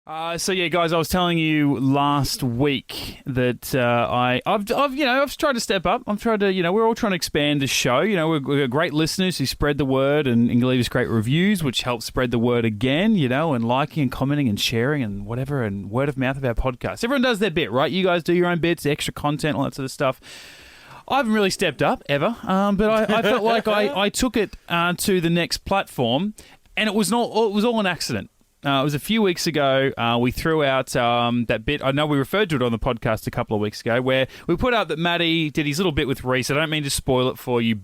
So yeah, guys, I was telling you last week that I've tried to step up. I'm trying to, we're all trying to expand the show. We've got great listeners who spread the word and leave us great reviews, which helps spread the word again. And liking and commenting and sharing and whatever, and word of mouth of our podcast. Everyone does their bit, right? You guys do your own bits, extra content, all that sort of stuff. I haven't really stepped up ever, but I felt like I took it to the next platform, and it was all an accident. It was a few weeks ago. We threw out that bit. I know we referred to it on the podcast a couple of weeks ago, where we put out that Matty did his little bit with Rhys. I don't mean to spoil it for you,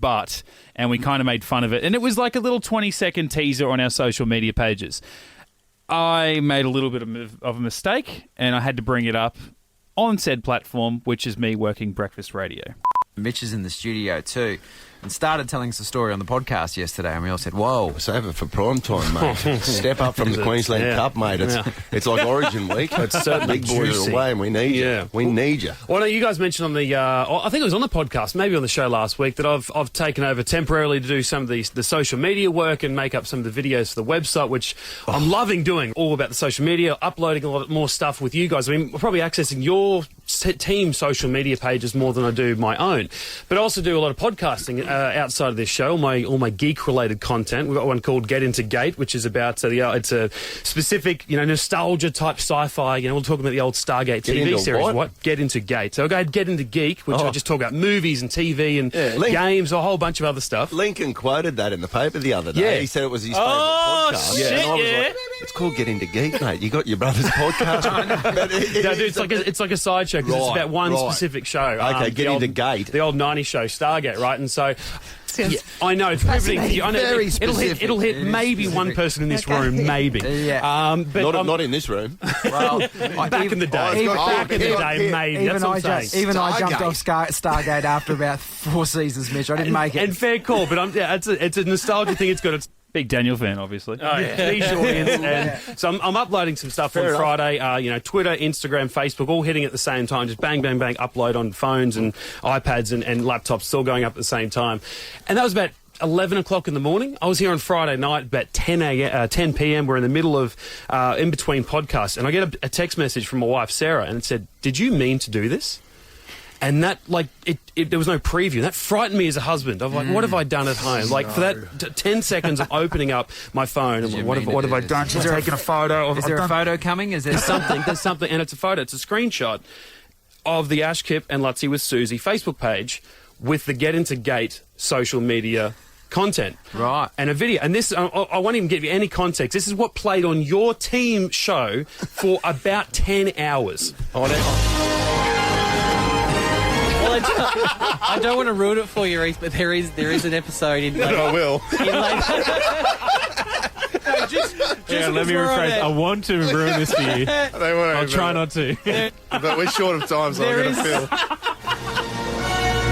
and we kind of made fun of it. And it was like a little 20-second teaser on our social media pages. I made a little bit of a mistake, and I had to bring it up on said platform, which is me working breakfast radio. Mitch is in the studio too, and started telling us a story on the podcast yesterday, and we all said, whoa. Save it for prime time, mate. Step up from the Queensland Cup, mate. It's like Origin Week. It's certainly big boys juicy. are away, and we need you. We need you. Well, no, you guys mentioned on the, I think it was on the podcast, maybe on the show last week, that I've taken over temporarily to do some of the social media work and make up some of the videos for the website, which I'm loving doing, all about the social media, uploading a lot more stuff with you guys. I mean, we're probably accessing your team social media pages more than I do my own, but I also do a lot of podcasting outside of this show, all my geek related content. We've got one called Get Into Geek, which is about it's a specific nostalgia type sci-fi. We'll talk about the old Stargate TV series. What? Get Into Geek. So I go Get Into Geek, which I just talk about movies and TV and games, a whole bunch of other stuff. Lincoln quoted that in the paper the other day. Yeah. He said it was his favourite podcast. Shit, and I was like, it's called Get Into Geek, mate. You got your brother's podcast. But it's like a sideshow because it's about one specific show. Okay, Get Into Gate. The old 90s show, Stargate, right? And so... Yeah, I know, it's riveting for you. I know it'll hit maybe one person in this room, maybe. Yeah. But not in this room. Well, back in the day, maybe. Even That's what I'm saying. I jumped off Stargate after about 4 seasons, Mitch. I didn't make it. And fair call, but it's a nostalgia thing. It's got its... Big Daniel fan, obviously. Oh, yeah. Niche audience. And so I'm uploading some stuff on Friday. Twitter, Instagram, Facebook, all hitting at the same time. Just bang, bang, bang, upload on phones and iPads and laptops, still going up at the same time. And that was about 11 o'clock in the morning. I was here on Friday night, about 10 p.m. We're in the middle of, in between podcasts. And I get a text message from my wife, Sarah, and it said, "Did you mean to do this?" And that, there was no preview. That frightened me as a husband. I'm like, what have I done at home? Like, for that 10 seconds of opening up my phone, and what have I done? Is there taking a photo? Is there a photo coming? Is there something? There's something, and it's a photo. It's a screenshot of the Ash Kip and Lutzi with Susie Facebook page with the Get Into Gate social media content. Right. And a video. And this, I won't even give you any context. This is what played on your team show for about 10 hours. I don't want to ruin it for you, Rhys, but there is an episode in. I will. Let me rephrase. I want to ruin this for you. I'll try not to. But we're short of time, so I'm going to feel.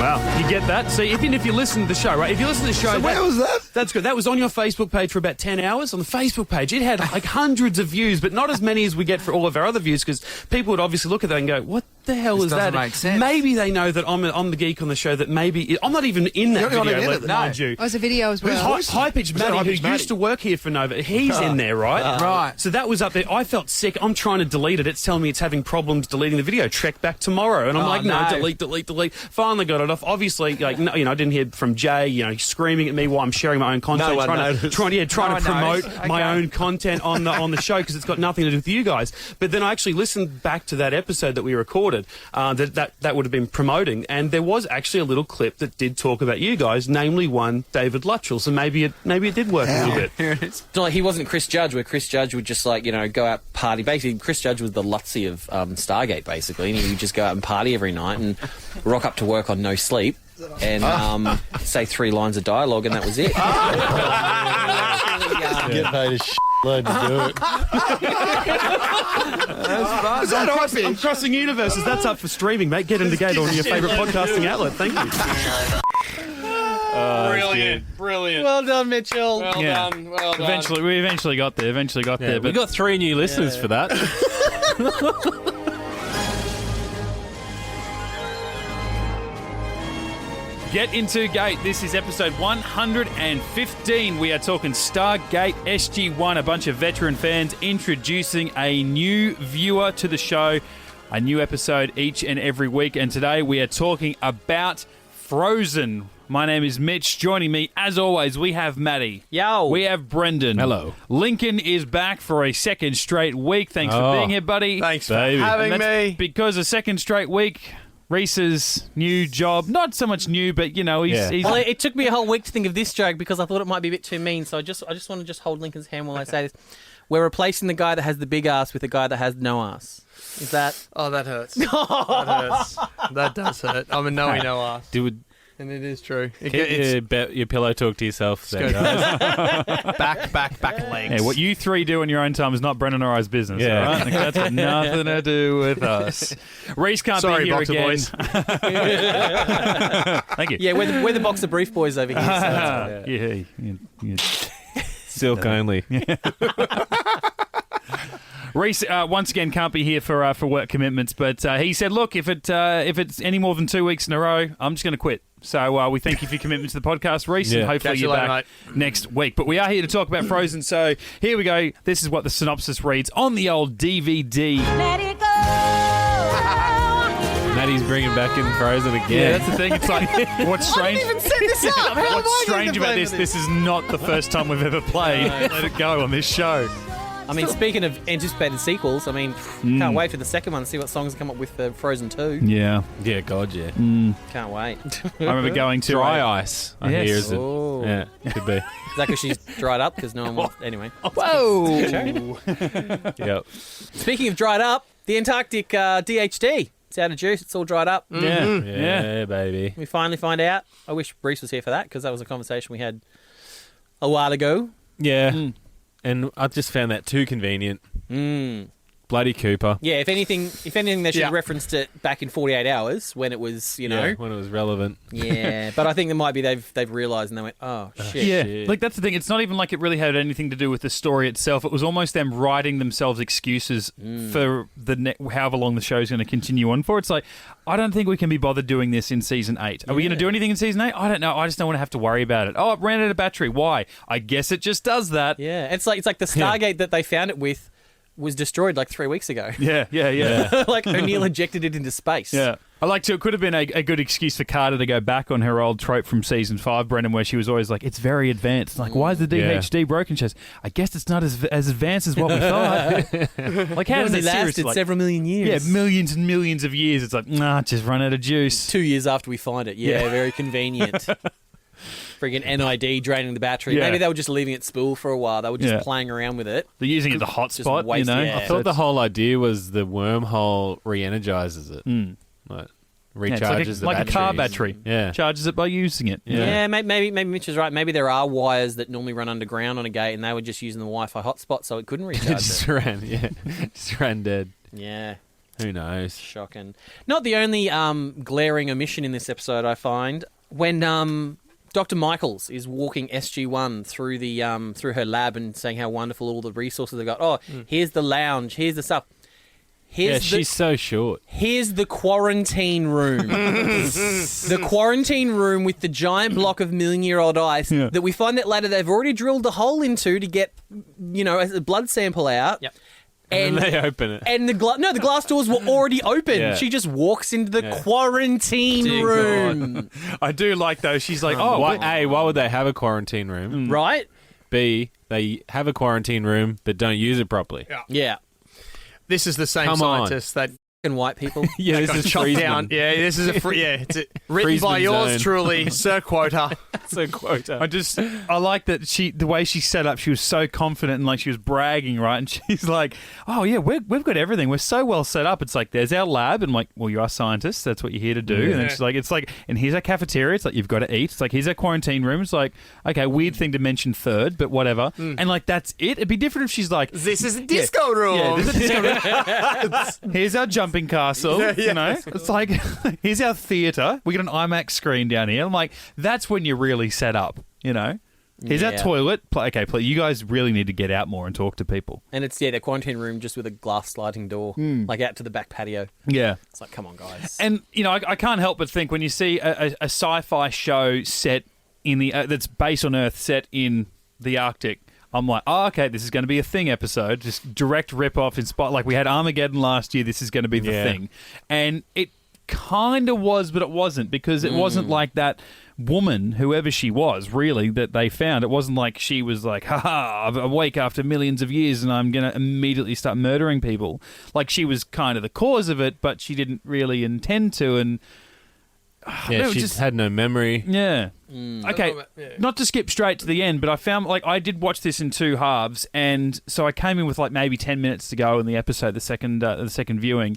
Wow, you get that? So even if you listen to the show, right? If you listen to the show... So where was that? That's good. That was on your Facebook page for about 10 hours. On the Facebook page, it had like hundreds of views, but not as many as we get for all of our other views, because people would obviously look at that and go, what the hell is that? Make sense. Maybe they know that I'm the geek on the show, that maybe... I'm not even in that video, mind you. Oh, it's a video as well. High Pitch Matty, who used to work here for Nova, he's in there, right? Right. So that was up there. I felt sick. I'm trying to delete it. It's telling me it's having problems deleting the video. Check back tomorrow. And I'm like, no, delete. Finally got it off. Obviously, I didn't hear from Jay, screaming at me while I'm sharing my own content, trying to promote my own content on the show, because it's got nothing to do with you guys. But then I actually listened back to that episode that we recorded, that would have been promoting, and there was actually a little clip that did talk about you guys, namely one David Luttrell. So maybe it did work a little bit. Here it is. So, he wasn't Chris Judge, where Chris Judge would just go out party. Basically, Chris Judge was the Lutzi of Stargate, basically, and he would just go out and party every night and rock up to work on no sleep and say 3 lines of dialogue, and that was it. Get paid a load to do it. I'm crossing universes. That's up for streaming, mate. Get Into Gate on your favourite podcasting outlet. Thank you. Brilliant. Well done, Mitchell. Well done. We eventually got there. We But got 3 new listeners for that. Get Into Gate. This is episode 115. We are talking Stargate SG-1, a bunch of veteran fans introducing a new viewer to the show, a new episode each and every week. And today we are talking about Frozen. My name is Mitch. Joining me, as always, we have Maddie. Yo. We have Brendan. Hello. Lincoln is back for a second straight week. Thanks for being here, buddy. Thanks for And having that's me. because a second straight week, Rhys's new job, not so much new, but, you know, he's Well, it took me a whole week to think of this joke because I thought it might be a bit too mean. So I just want to hold Lincoln's hand while I say this. We're replacing the guy that has the big ass with the guy that has no ass. Is that? Oh, that hurts. That hurts. That does hurt. I'm a no ass. And it is true. Keep your pillow talk to yourself. There, Back legs. Yeah, what you three do in your own time is not Brendan or I's business. Yeah. All right? Like, that's got nothing to do with us. Rhys can't Sorry, be here Boxer again. Boys. Thank you. Yeah, we're the Boxer Brief boys over here. So that's why. Yeah. silk only. Rhys once again can't be here for work commitments, but he said, "Look, if it's any more than 2 weeks in a row, I'm just going to quit." So we thank you for your commitment to the podcast, Rhys, and hopefully Catch you you're later, back next week. But we are here to talk about Frozen, so here we go. This is what the synopsis reads on the old DVD. Let it go. Maddie's bringing back in Frozen again. Yeah, that's the thing. It's like, what's strange? I didn't even set this up. How am What's I strange going to about play this? for This is not the first time we've ever played Let It Go on this show. I mean, speaking of anticipated sequels, I mean, can't wait for the second one to see what songs come up with for Frozen 2. Yeah, Yeah, God, yeah. Can't wait. I remember going to Dry ice, I Yes. hear. Is it? Oh. Yeah, could be. Is that because she's dried up? Because no one wants... Anyway. Whoa! Yep. Speaking of dried up, the Antarctic DHD. It's out of juice. It's all dried up. Yeah, baby. We finally find out. I wish Rhys was here for that because that was a conversation we had a while ago. Yeah. And I just found that too convenient. Bloody Cooper. Yeah, if anything, they should have referenced it back in 48 hours when it was, Yeah, when it was relevant. Yeah, but I think there might be they've realised and they went, oh shit. Yeah, Shit. like that's the thing. It's not even like it really had anything to do with the story itself. It was almost them writing themselves excuses for the however long the show's going to continue on for. It's like, I don't think we can be bothered doing this in season 8. Are we going to do anything in season 8? I don't know. I just don't want to have to worry about it. Oh, it ran out of battery. Why? I guess it just does that. Yeah, it's like the Stargate that they found it with was destroyed like 3 weeks ago. Yeah. Like O'Neill ejected it into space. Yeah. I like to. It could have been a good excuse for Carter to go back on her old trope from season 5, Brendan, where she was always like, "It's very advanced." Like, why is the DHD broken? She says, "I guess it's not as advanced as what we thought." Like, how does It it lasted seriously? Like, several million years. yeah, millions and millions of years. It's like, nah, just run out of juice. 2 years after we find it. Yeah, very convenient. Friggin' NID draining the battery. Yeah. Maybe they were just leaving it spool for a while. They were just Yeah. playing around with it. They're using it as a hotspot, you waste- know. yeah. I thought the whole idea was the wormhole re-energizes it. Like, recharges it's the like batteries. a car battery. Yeah. Charges it by using it. Yeah, maybe Mitch is right. Maybe there are wires that normally run underground on a gate, and they were just using the Wi-Fi hotspot, so it couldn't recharge just it. ran dead. Yeah, Who knows? shocking. Not the only glaring omission in this episode, I find. When Dr. Michaels is walking SG-1 through the through her lab and saying how wonderful all the resources they've got. Oh, here's the lounge. Here's the stuff. She's so short. Here's the quarantine room. The quarantine room with the giant block of million-year-old ice that we find that later they've already drilled a hole into to get, a blood sample out. Yep. And they open it. And the glass doors were already open. Yeah. She just walks into the quarantine Dear room. I do like, though, she's like, why would they have a quarantine room? Right? B, they have a quarantine room but don't use it properly. Yeah. This is the same Come on. scientist that And white people. Yeah, got this is chopped Friesman. down. Yeah, this is it's written Friesman by yours zone. truly, Sir Quota. That's a quota. I like that the way she set up, she was so confident and like she was bragging, right? And she's like, "Oh yeah, we've got everything. We're so well set up." It's like, there's our lab, and I'm like, well, you are scientists. That's what you're here to do. And then she's like, it's like, and here's our cafeteria. It's like, you've got to eat. It's like, here's our quarantine room. It's like, okay, weird thing to mention third, but whatever. And like, that's it. It'd be different if she's like, This is a disco room. yeah, this is a disco room. Here's our jumping castle. You know, it's like, here's our theatre. We got an IMAX screen down here. I'm like, that's when you're really set up. You know. Is that toilet? Okay, please. You guys really need to get out more and talk to people. And it's, the quarantine room just with a glass sliding door, like out to the back patio. Yeah. It's like, come on, guys. And, I can't help but think when you see a sci-fi show set in the that's based on Earth, set in the Arctic, I'm like, oh, okay, this is going to be a Thing episode. Just direct rip-off. Like we had Armageddon last year. This is going to be the Thing. And it kind of was, but it wasn't, because it wasn't like that woman, whoever she was, really, that they found. It wasn't like she was like, haha, I'm awake after millions of years and I'm going to immediately start murdering people. Like, she was kind of the cause of it, but she didn't really intend to, and she just had no memory. Yeah. Okay, not to skip straight to the end, but I found, like, I did watch this in two halves, and so I came in with like maybe 10 minutes to go in the episode, the second viewing.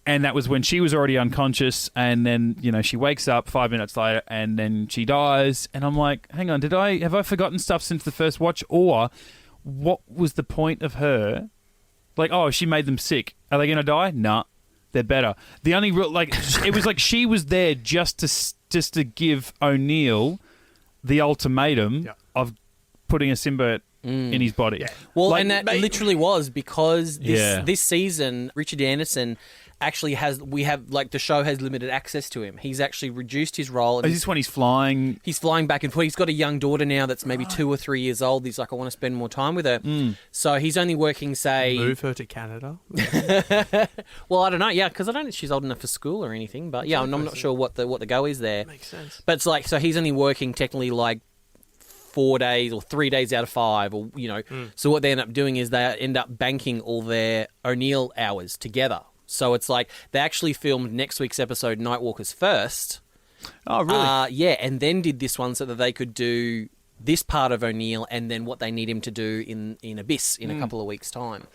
And that was when she was already unconscious, and then, she wakes up 5 minutes later, and then she dies. And I'm like, hang on, have I forgotten stuff since the first watch? Or what was the point of her? Like, oh, she made them sick. Are they going to die? Nah, they're better. The only real, it was like she was there just to give O'Neill the ultimatum of putting a symbiote in his body. Yeah. Well, and that literally was because this season, Richard Anderson actually the show has limited access to him. He's actually reduced his role. Is this when he's flying? He's flying back and forth. He's got a young daughter now that's maybe 2 or 3 years old. He's like, I want to spend more time with her. So he's only working, say... Move her to Canada? Well, I don't know. Yeah, because I don't know if she's old enough for school or anything. But yeah, I'm not sure what the go is there. Makes sense. But it's like, so he's only working technically like 4 days or 3 days out of 5, or So what they end up doing is they end up banking all their O'Neill hours together. So it's like they actually filmed next week's episode, Nightwalkers, first. Oh, really? Yeah, and then did this one so that they could do this part of O'Neill and then what they need him to do in Abyss in a couple of weeks' time.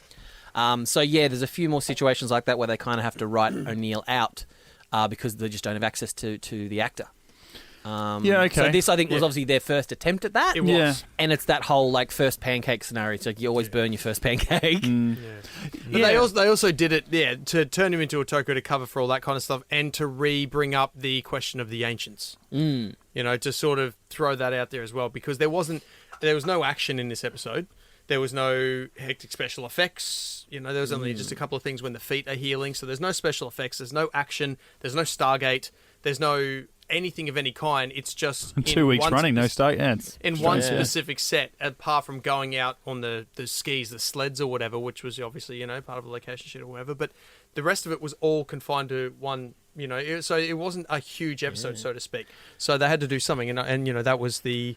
So yeah, there's a few more situations like that where they kind of have to write O'Neill out because they just don't have access to the actor. Okay. So this, I think, was obviously their first attempt at that. It was. Yeah. And it's that whole, like, first pancake scenario. It's like you always burn your first pancake. But they also did it, to turn him into a Toko, to cover for all that kind of stuff, and to bring up the question of the ancients. To sort of throw that out there as well, because there was no action in this episode. There was no hectic special effects. There was only just a couple of things when the feet are healing. So there's no special effects. There's no action. There's no Stargate. There's no anything of any kind. It's just 2 weeks running, no Stargate. In one specific set, apart from going out on the skis, the sleds or whatever, which was obviously, part of a location shoot or whatever. But the rest of it was all confined to one, so it wasn't a huge episode, so to speak. So they had to do something. And that was the...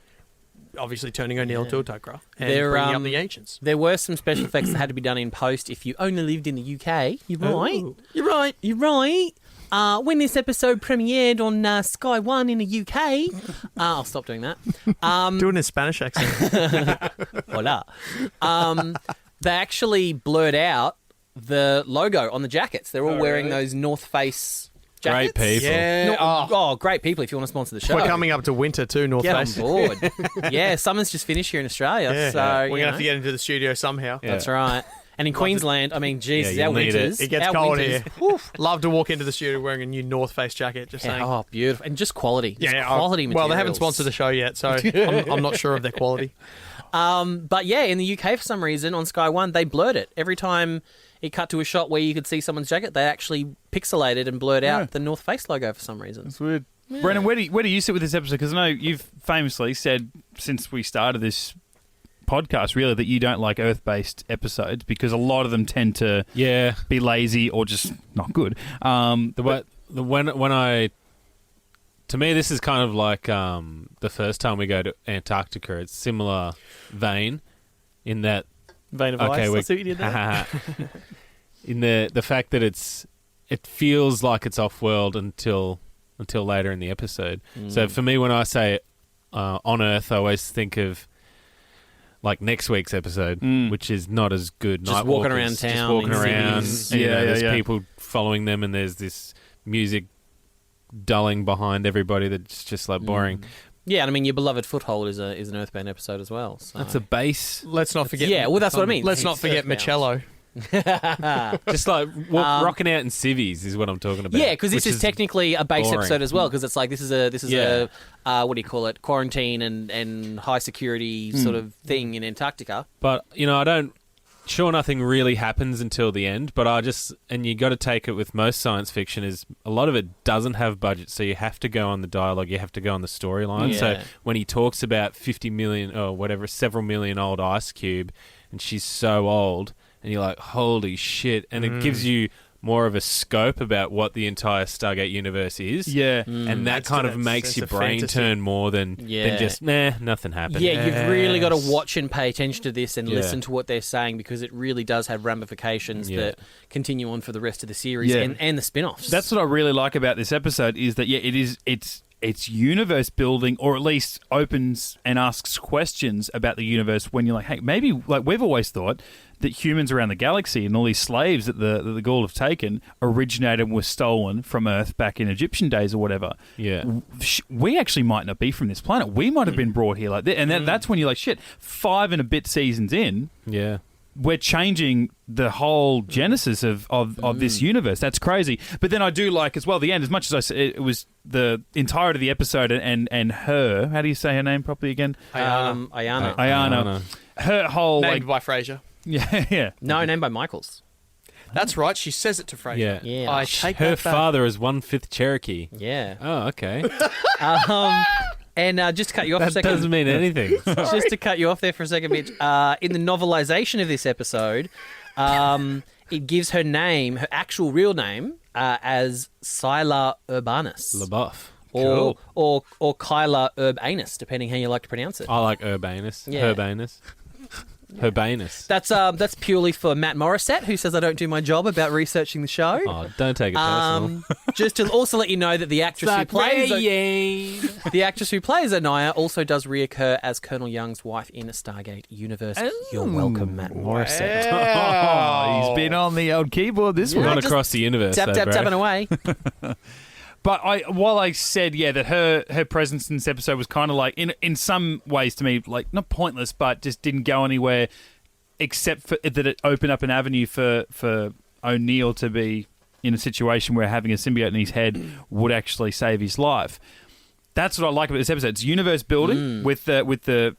obviously turning O'Neill to a Tok'ra and bringing up the ancients. There were some special effects that had to be done in post if you only lived in the UK. You're right. Oh. You're right. When this episode premiered on Sky One in the UK, I'll stop doing that. Doing a Spanish accent. Hola. They actually blurred out the logo on the jackets. They're all wearing those North Face jackets. Great people. Yeah. Great people if you want to sponsor the show. We're coming up to winter too, North Face. Get on board. Yeah, summer's just finished here in Australia. So we're going to have to get into the studio somehow. Yeah. That's right. And in Queensland, I mean, geez, our winters. It gets cold here. Love to walk into the studio wearing a new North Face jacket, just saying. Oh, beautiful. And just quality. Quality materials. Well, they haven't sponsored the show yet, so I'm not sure of their quality. But yeah, in the UK, for some reason, on Sky One, they blurred it. Every time it cut to a shot where you could see someone's jacket, they actually pixelated and blurred out the North Face logo for some reason. That's weird. Yeah. Brendan, where do you sit with this episode? Because I know you've famously said since we started this podcast, really, that you don't like Earth-based episodes because a lot of them tend to be lazy or just not good. To me, this is kind of like the first time we go to Antarctica. It's similar vein in that vein of ice. I see what you did there. In the fact that it feels like it's off-world until later in the episode. So for me, when I say on Earth, I always think of like next week's episode, which is not as good. Just walking around town. Just walking around. There's people following them, and there's this music dulling behind everybody that's just like boring. Yeah, and I mean, your beloved Foothold is an Earthbound episode as well. So. That's a base. Let's not forget. Yeah, well, that's what I mean. Let's not forget Michello. Just like rocking out in civvies is what I'm talking about. Yeah, because this which is technically a base boring. episode as well. Because it's like this is Yeah. a what do you call it? Quarantine and high security sort of thing in Antarctica. But, I don't... Sure, nothing really happens until the end, but and you got to take it with most science fiction is a lot of it doesn't have budget, so you have to go on the dialogue, you have to go on the storyline. Yeah. So when he talks about 50 million or whatever, several million old ice cube, and she's so old, and you're like, holy shit, and it gives you more of a scope about what the entire Stargate universe is. Yeah. And that Adds kind to of that makes sense your of brain fantasy. turn more than Yeah. just, nothing happened. Yeah, you've really got Yes. to watch and pay attention to this and Yeah. listen to what they're saying because it really does have ramifications that continue on for the rest of the series Yeah. and the spin-offs. That's what I really like about this episode is that it's universe building, or at least opens and asks questions about the universe when you're like, hey, maybe like we've always thought that humans around the galaxy and all these slaves that the Gaul have taken originated and were stolen from Earth back in Egyptian days or whatever. Yeah. We actually might not be from this planet. We might have been brought here like that. And that's when you're like, shit, 5 and a bit seasons in, Yeah. we're changing the whole genesis of this universe. That's crazy. But then I do like as well the end, as much as I said it was the entirety of the episode and her, how do you say her name properly again? Ayana. Ayana. Her whole Named by Frasier. yeah. No, named by Michaels. That's right. She says it to Frasier. Yeah. Yeah. I take Her that back. father is 1/5 Cherokee. Yeah. Oh, okay. And just to cut you off for a That second. doesn't mean anything. Just to cut you off there for a second, Mitch. In the novelization of this episode, it gives her name, her actual real name, as Scylla Urbanus. LaBeouf. Or Kyla Urbanus, depending how you like to pronounce it. I like Urbanus. Yeah. Urbanus. That's purely for Matt Morissette, who says I don't do my job about researching the show. Oh, don't take it personal. Just to also let you know that the actress who plays Anaya also does reoccur as Colonel Young's wife in a Stargate universe. You're welcome, Matt Morissette. Oh, he's been on the old keyboard this one. Not just across the universe, Tap, though, tap, bro. tapping away. But while I said, that her presence in this episode was kind of like, in some ways to me, like not pointless, but just didn't go anywhere except for that it opened up an avenue for O'Neill to be in a situation where having a symbiote in his head would actually save his life. That's what I like about this episode. It's universe building with the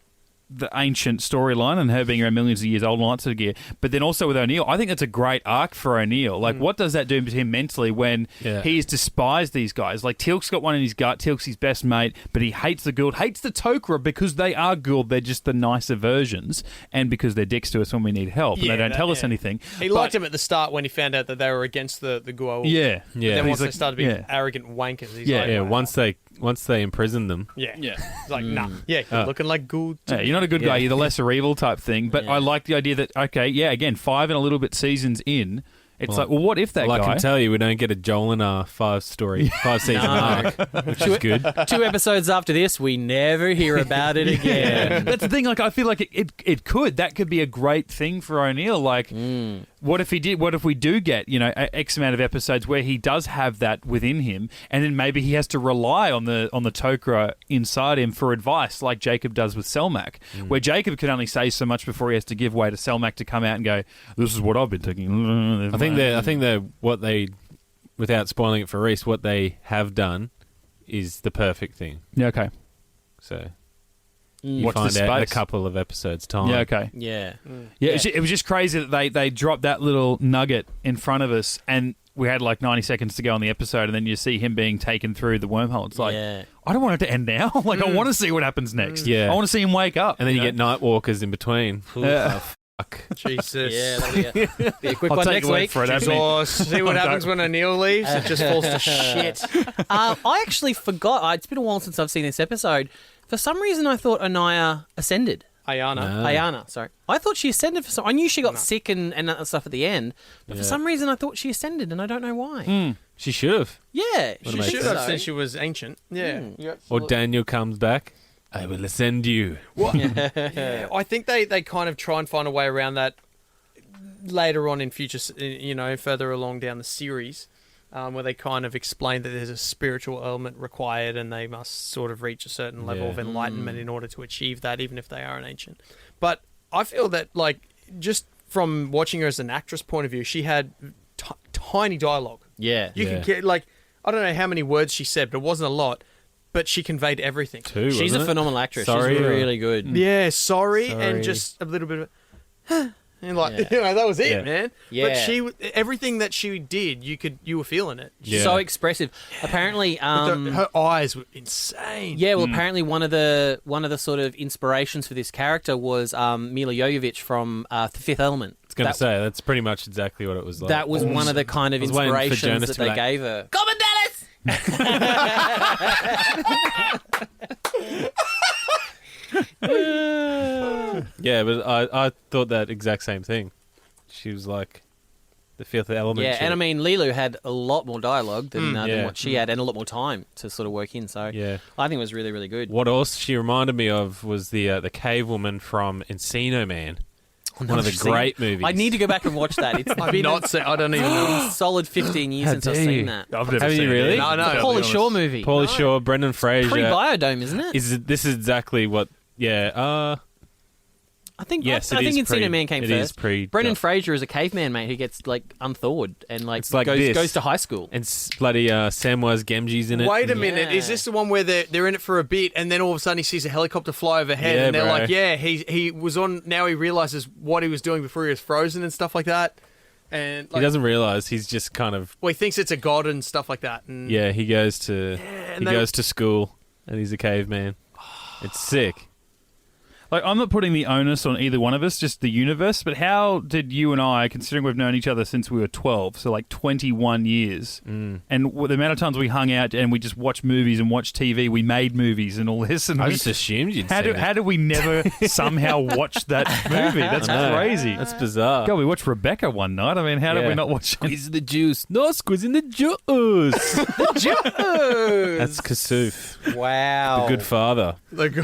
ancient storyline and her being around millions of years old and all that sort of gear. But then also with O'Neill, I think that's a great arc for O'Neill. Like, what does that do to him mentally when he has despised these guys? Like, Teal'c's got one in his gut. Teal'c's his best mate, but he hates the Gould, hates the Tok'ra because they are Gould. They're just the nicer versions, and because they're dicks to us when we need help, and they don't tell us anything. He liked him at the start when he found out that they were against the Goa'uld. Yeah. But then once He's they like, started being arrogant wankers, he's like, Yeah, wow. once they imprison them. Yeah. It's like, nah. Yeah, you're looking like Gould. Yeah, you're not a good guy. You're the lesser evil type thing. But I like the idea that, again, 5 and a little bit seasons in, it's like, well, what if that Well, guy... I can tell you we don't get a Joel in our 5-season arc, which is good. 2 episodes after this, we never hear about it again. That's the thing. Like, I feel like it could. That could be a great thing for O'Neill. Like, what if he did? What if we do get X amount of episodes where he does have that within him, and then maybe he has to rely on the Tok'ra inside him for advice, like Jacob does with Selmak, where Jacob can only say so much before he has to give way to Selmak to come out and go, "This is what I've been thinking." I think what they, without spoiling it for Rhys, what they have done is the perfect thing. Yeah. Okay. So you Watch find this out in a space. couple of episodes' time. Yeah. Okay. Yeah. Yeah, it was just crazy that they dropped that little nugget in front of us, and we had like 90 seconds to go on the episode, and then you see him being taken through the wormhole. It's like, I don't want it to end now. Like, I want to see what happens next. Yeah. I want to see him wake up. And then you get night walkers in between. Fuck. Jesus. Yeah, that'll be a quick I'll one take next your word week. for it, Abby. Oh, see what happens when O'Neill leaves? It just falls to shit. I actually forgot. It's been a while since I've seen this episode. For some reason, I thought Anaya ascended. Ayana. Ayana, sorry. I thought she ascended for some... I knew she got sick and that stuff at the end, but for some reason I thought she ascended, and I don't know why. She should have. Yeah, She makes should sense. have since she was ancient. Yeah. Or Daniel comes back. I will ascend you. Yeah, I think they kind of try and find a way around that later on in future, further along down the series, where they kind of explain that there's a spiritual element required and they must sort of reach a certain level of enlightenment in order to achieve that, even if they are an ancient. But I feel that, like, just from watching her as an actress point of view, she had tiny dialogue. Yeah. You can get, like, I don't know how many words she said, but it wasn't a lot. But she conveyed everything. She's a phenomenal actress. Sorry, She's really good. Yeah, sorry, and just a little bit of, and like that was it, man. Yeah. But everything that she did, you were feeling it. Yeah. So expressive. Apparently, Her eyes were insane. yeah. Well, apparently one of the sort of inspirations for this character was Mila Jovovich from The Fifth Element. I was going to say, that's pretty much exactly what it was like. That was one of the kind of I was waiting for inspirations Jonas that to be they like, gave her. Come on, Dallas! Yeah, but I thought that exact same thing. She was like the Fifth Element. Yeah, chick. and I mean, Lilu had a lot more dialogue than Yeah. what she had, and a lot more time to sort of work in. So Yeah. I think it was really, really good. What else she reminded me of was the cave woman from Encino Man. One of the great movies. I need to go back and watch that. It's I've been not seen. I don't even know. a solid 15 years since I've seen that. I've never Have you seen really? it. No, no. Pauly Shore movie. Pauly Shore, Brendan Fraser. Pre-Biodome, isn't it? This is exactly what? Yeah. I think Yes, I it think is Encino Man came it first. is pre- Brendan Fraser is a caveman, mate, who gets like unthawed and like, It's like goes this. to high school. and bloody Samwise Gamgee's in it. Wait a and- minute. Is this the one where they're in it for a bit, and then all of a sudden he sees a helicopter fly overhead, Yeah, and they're bro. like, "Yeah, he was on." Now he realizes what he was doing before he was frozen and stuff like that. And He like, doesn't realise he's just kind of well, he thinks it's a god and stuff like that. And he goes to and they- goes to school and he's a caveman. It's sick. Like, I'm not putting the onus on either one of us, just the universe, but how did you and I, considering we've known each other since we were 12, so like 21 years, and the amount of times we hung out and we just watched movies and watched TV, we made movies and all this, and I we, just assumed you'd how seen it. did we never somehow watch that movie? That's I know. crazy. That's bizarre. God, we watched Rebecca one night. I mean, how did we not watch it? Squeeze the juice. No, squeezing the juice. That's Kasuf, Wow. the good father, Like,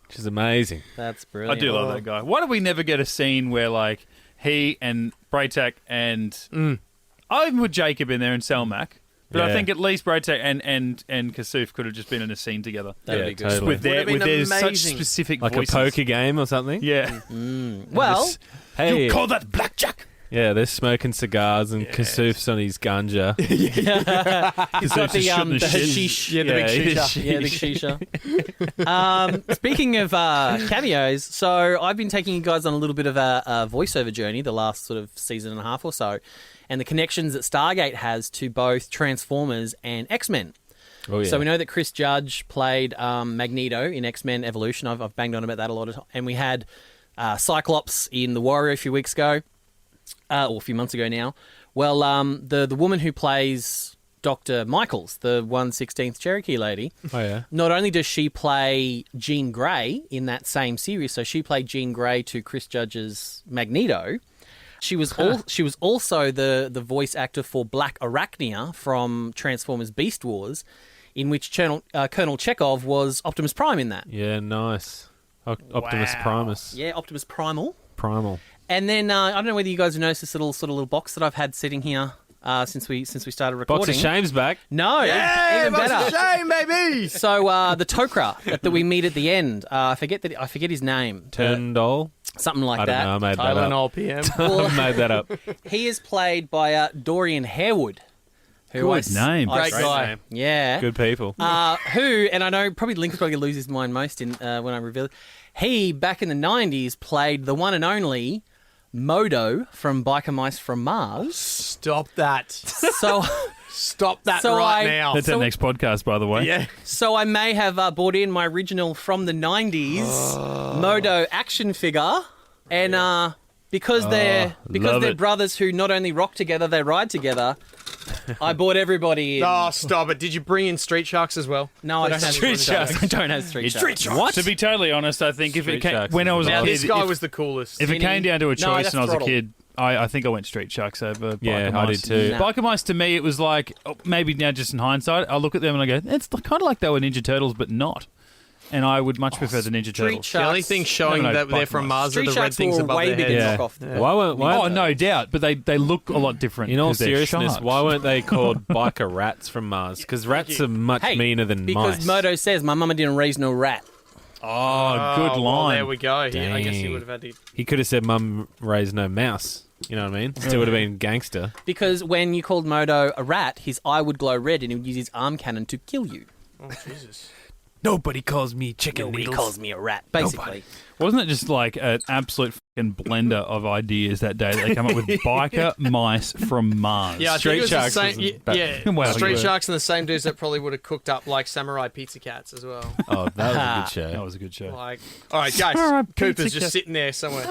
which is amazing. That's I brilliant. do love that guy. Why did we never get a scene where, like, he and Braytak and... I even put Jacob in there and Selmac, but I Yeah. think at least Braytak and Kasuf could have just been in a scene together. That'd be good. Totally. With their, Would have with been their such amazing. specific Like voices. a poker game or something. Yeah. Well, Just, hey, You call that blackjack? yeah, they're smoking cigars and Kasuf's on his ganja. he's got Kasuf's the just shooting the shit. hashish. yeah, the big Yeah, shisha. Yeah, the shisha. Speaking of cameos, so I've been taking you guys on a little bit of a voiceover journey the last sort of season and a half or so, and the connections that Stargate has to both Transformers and X-Men. Oh yeah. So we know that Rhys Judge played Magneto in X-Men Evolution. I've banged on about that a lot of time. And we had Cyclops in The Warrior a few weeks ago, or a few months ago now. Well, the woman who plays Dr. Michaels, the 1/16th Cherokee lady, Oh yeah. not only does she play Jean Grey in that same series, so she played Jean Grey to Rhys Judge's Magneto. She was she was also the voice actor for Black Arachnia from Transformers Beast Wars, in which Colonel Chekhov was Optimus Prime in that. Yeah, nice. Optimus Primus. Yeah, Optimus Primal. Primal. And then I don't know whether you guys have noticed this little box that I've had sitting here since we started recording. Box of Shame's back. No, even better. Shame, baby. So the Tok'ra that we meet at the end, I forget his name. Turndall. Something like I don't that. know. I made that up. Tylenol PM. I made that up. He is played by Dorian Harewood. Who Good name. Great guy. Yeah. Good people. Who, and I know probably Link's probably going to lose his mind most in when I reveal it. He, back in the 90s, played the one and only Modo from Biker Mice from Mars. Stop that. So, Stop that So right I- now. That's our next podcast, by the way. Yeah. so I may have brought in my original from the 90s Modo action figure, and because they're love it. brothers who not only rock together, they ride together. I bought everybody in. Oh, stop it. Did you bring in Street Sharks as well? No, I don't have Street Sharks. I don't have Street Sharks. What? To be totally honest, I think if it Street came, Sharks when is I was the a Now, kid, this guy if, was the coolest. if it came down to a No, choice that's and I was Throttle. a kid, I think I went Street Sharks over Yeah, Biker I Mice. did too. Nah. Biker Mice, to me, it was like, maybe now just in hindsight, I look at them and I go, it's kind of like they were Ninja Turtles, but not. And I would much prefer the Ninja Street Turtles. The only Sharks. thing showing No, that they're Biker from Mice. Mars are Street the red Sharks things were above way their bigger heads. knockoff. Why Oh, no doubt, but they look a lot different. In all 'cause they're seriousness, sharks. why weren't they called biker rats from Mars? Because rats are much Hey, meaner than because mice. Modo says my mama didn't raise no rat. Oh, good well, line. there we go. Yeah, I guess he Dang. would have had to. He could have said, "Mum raised no mouse." You know what I mean? Still would have been gangster. Because when you called Modo a rat, his eye would glow red and he would use his arm cannon to kill you. Oh, Jesus. Nobody calls me chicken Nobody needles. calls me a rat, basically. Wasn't it just like an absolute fucking blender of ideas that day? They come up with biker mice from Mars. Yeah, I Street think it was Sharks the same. wasn't bad. Yeah, Well, Street yeah. Sharks and the same dudes that probably would have cooked up like Samurai Pizza Cats as well. Oh, that was a good show. That was a good show. Like, all right, guys, Samurai Cooper's Pizza just Cat. sitting there somewhere.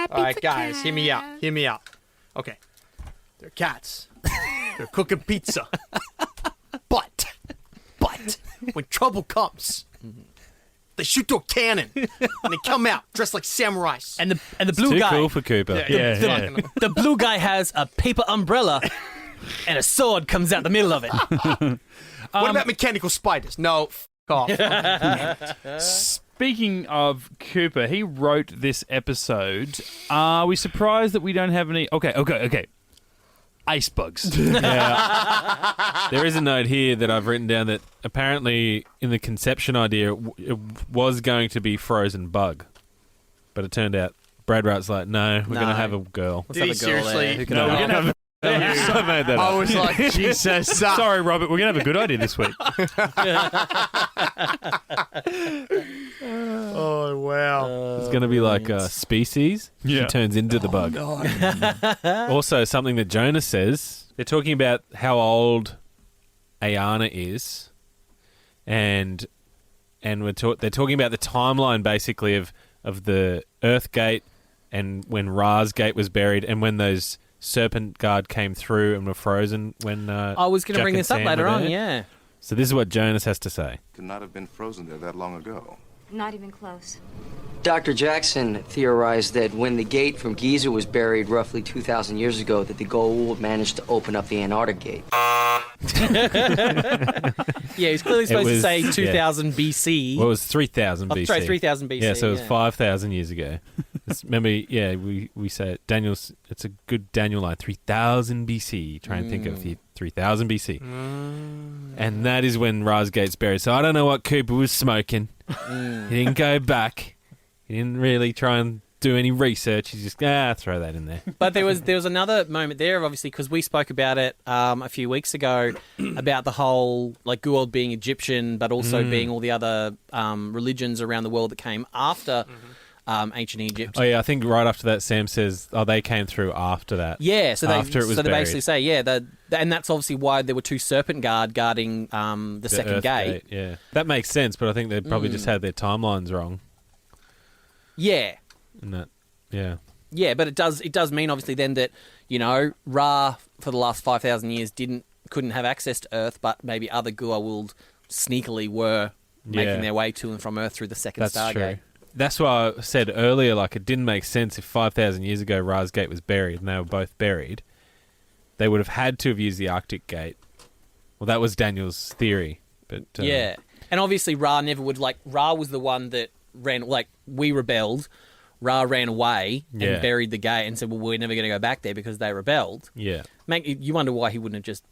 All right, guys, hear me out. Hear me out. Okay, they're cats. They're cooking pizza. But when trouble comes, they shoot through a cannon and they come out dressed like samurais. And the blue Too guy, cool for Cooper. Yeah. the blue guy has a paper umbrella and a sword comes out the middle of it. What about mechanical spiders? No, off. Speaking of Cooper, he wrote this episode. Are we surprised that we don't have any? Okay. Ice bugs. Yeah. There is a note here that I've written down that apparently in the conception idea it was going to be frozen bug. But it turned out Brad Wright's like, no, we're going to have a girl. Let's Did have he a girl seriously? there who can No, we're help. gonna have. I made that I up. was like, Jesus. Sorry, Robert. We're gonna have a good idea this week. Oh, wow. It's going to be like a species. Yeah. She turns into the bug. Also, something that Jonas says, they're talking about how old Ayana is, and they're talking about the timeline basically of the Earth Gate and when Ra's Gate was buried and when those Serpent Guard came through and were frozen when I was going to Jack bring and this up Sam later were on, there. yeah. So this is what Jonas has to say. Could not have been frozen there that long ago. Not even close. Dr. Jackson theorized that when the gate from Giza was buried roughly 2,000 years ago, that the Goa'uld managed to open up the Antarctic gate. Yeah, he's clearly supposed to was- say yeah. 2000 BC. Well, it was 3,000 BC. Sorry, 3000 BC. Yeah, so it was 5,000 years ago. Remember, yeah, we say it. Daniel's. It's a good Daniel line. 3,000 BC. Try and think of the 3,000 BC, and that is when Ra's Gate's buried. So I don't know what Cooper was smoking. He didn't go back. He didn't really try and do any research. He just throw that in there. But there was another moment there, obviously, because we spoke about it a few weeks ago about the whole like Goa'uld being Egyptian, but also being all the other religions around the world that came after ancient Egypt. Oh yeah, I think right after that, Sam says, they came through after that. Yeah, so they After it was they buried. basically say and that's obviously why there were two Serpent Guard guarding the second Earth gate. Yeah, that makes sense. But I think they probably just had their timelines wrong. Yeah. And that, yeah. Yeah, but it does mean obviously then that, Ra for the last 5,000 years couldn't have access to Earth, but maybe other Goa'uld sneakily were making their way to and from Earth through the second That's Stargate. true. That's why I said earlier, like, it didn't make sense if 5,000 years ago Ra's Gate was buried and they were both buried. They would have had to have used the Arctic Gate. Well, that was Daniel's theory. But Yeah. And obviously Ra never would, Ra was the one that ran, we rebelled. Ra ran away and Yeah. buried the gate and said, well, we're never going to go back there because they rebelled. Yeah. You wonder why he wouldn't have just,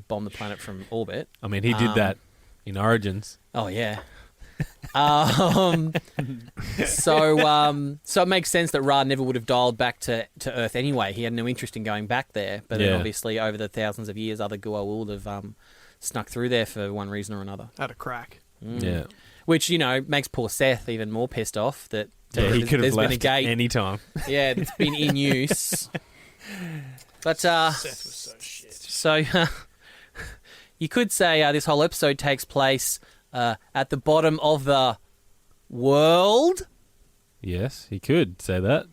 bombed the planet from orbit. I mean, he did that in Origins. Oh, yeah. So it makes sense that Ra never would have dialed back to Earth anyway. He had no interest in going back there. But then Yeah. obviously over the thousands of years, other Goa'uld have snuck through there for one reason or another. Had a crack. Yeah. Which, makes poor Seth even more pissed off that He could have there's been a left gate. any time. Yeah, it's been in use. But Seth was so shit. so you could say this whole episode takes place at the bottom of the world. Yes, he could say that.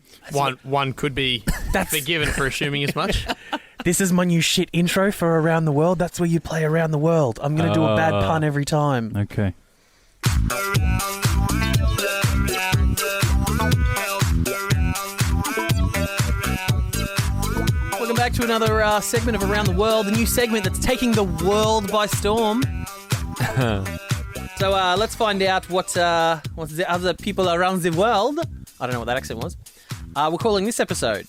One could be forgiven for assuming as much. This is my new shit intro for Around the World. That's where you play Around the World. I'm going to do a bad pun every time. Okay. Welcome back to another segment of Around the World, a new segment that's taking the world by storm. So let's find out what the other people around the world. I don't know what that accent was. We're calling this episode.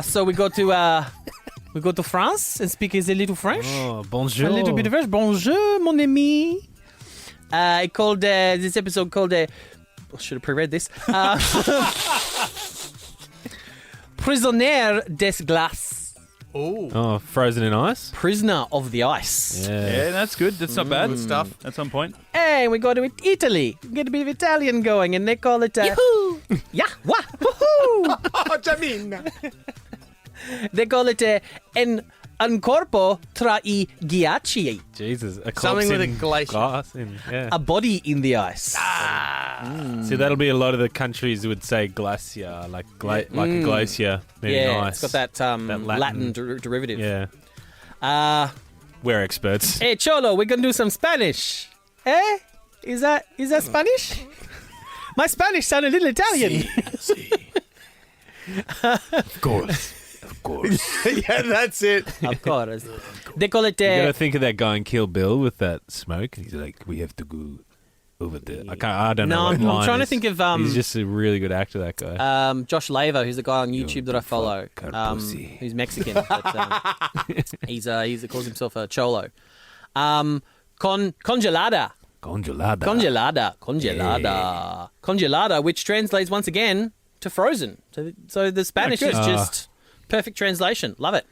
So we go to France and speak a little French. Oh, bonjour. A little bit of French. Bonjour, mon ami. This episode called should have pre-read this. Prisonnier des glaces. Oh, frozen in ice? Prisoner of the ice. Yeah, that's good. That's not bad. Good stuff. That's on point. Hey, we go to Italy. We get a bit of Italian going, and they call it Yahoo! Yeah, wah, woohoo! Oh, Jamina. They call it un corpo tra I ghiacci. Jesus. A Something corpse with a in glacier. glass yeah. A body in the ice. See, that'll be a lot of the countries would say glacier, like a glacier, meaning Yeah, ice. it's got that, Latin derivative. Yeah. We're experts. Hey, Cholo, we're gonna do some Spanish. Eh? Is that Spanish? My Spanish sound a little Italian. Of course. Yeah, that's it. Of course. They call it... You gotta think of that guy in Kill Bill with that smoke. He's like, we have to go over there. I don't know. No, what I'm line trying to is. think of... He's just a really good actor, that guy. Josh Lavo, who's the guy on YouTube that I follow, pussy. who's Mexican. But, he calls himself a Cholo. Congelada. Congelada, which translates once again to frozen. So the Spanish is just perfect translation. Love it.